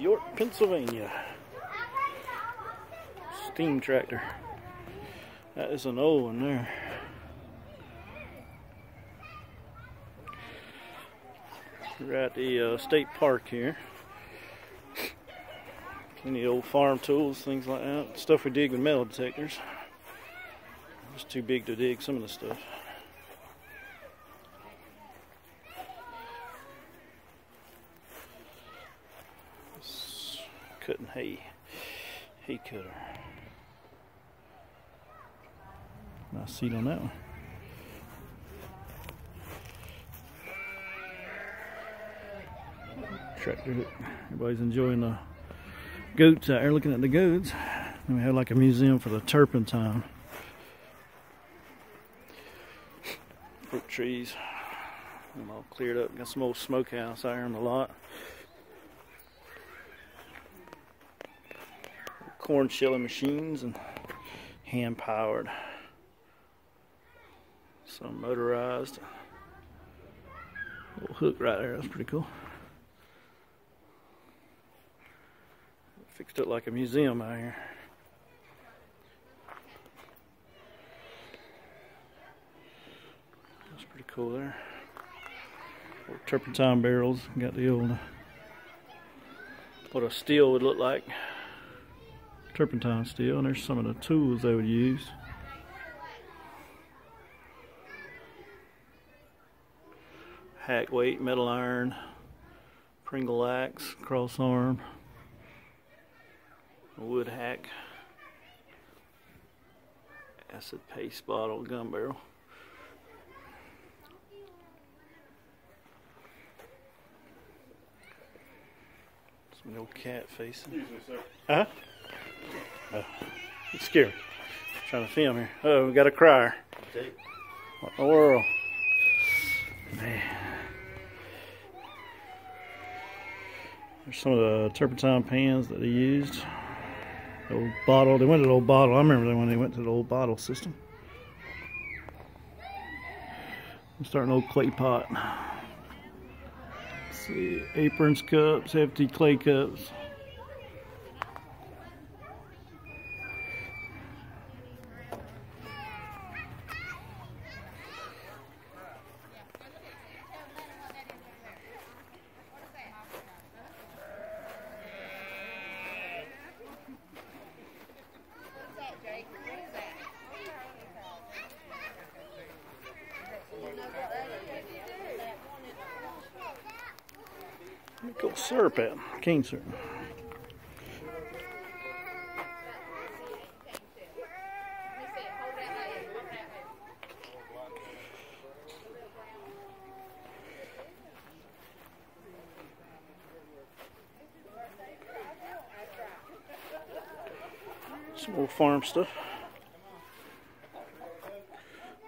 York, Pennsylvania. Steam tractor. That is an old one there. We're at the state park here. Plenty of old farm tools, things like that. Stuff we dig with metal detectors. It's too big to dig some of the stuff. It's cutting hay cutter. Nice seat on that one. Tractor. Everybody's enjoying the goats out there, looking at the goats. And we have like a museum for the turpentine. Fruit trees. I'm all cleared up. Got some old smokehouse out here on the lot. Corn shelling machines and hand powered. Some motorized. Little hook right there, that's pretty cool. Fixed it like a museum out here. That's pretty cool there. Old turpentine barrels. Got the old, what a steel would look like. Turpentine steel, and there's some of the tools they would use. Hack weight, metal iron, Pringle axe, cross arm, wood hack, acid paste bottle, gun barrel. Some old cat facing. Huh? Oh, it's scary. Trying to film here. Oh, we got a crier. What in the world? Man. There's some of the turpentine pans that they used. The old bottle. They went to the old bottle. I remember when they went to the old bottle system. I'm starting an old clay pot. Let's see. Aprons, cups, empty clay cups. Go syrup at cane syrup. Some old farm stuff.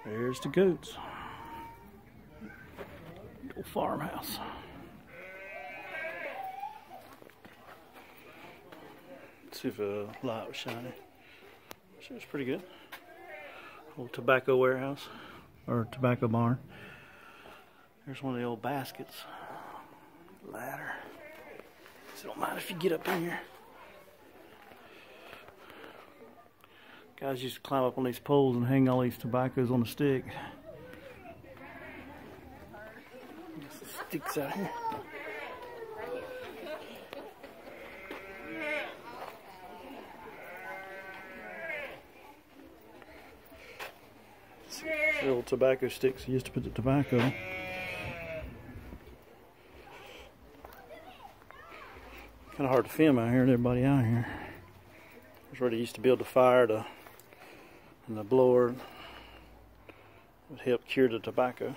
There's the goats. Old farmhouse. See if a light was shining. Sure, it's pretty good. Old tobacco warehouse or tobacco barn. There's one of the old baskets. Ladder. So don't mind if you get up in here. Guys used to climb up on these poles and hang all these tobaccos on a stick. Sticks out here. Little tobacco sticks. You used to put the tobacco. Kind of hard to film out here and everybody out here. That's where they used to build the fire and the blower would help cure the tobacco.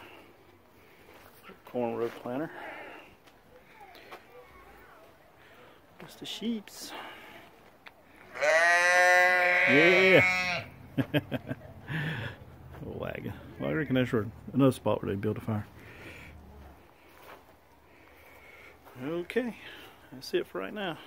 Corn row planter. That's the sheeps. Yeah. Wagon. Well, I reckon that's another spot where they build a fire. Okay, that's it for right now.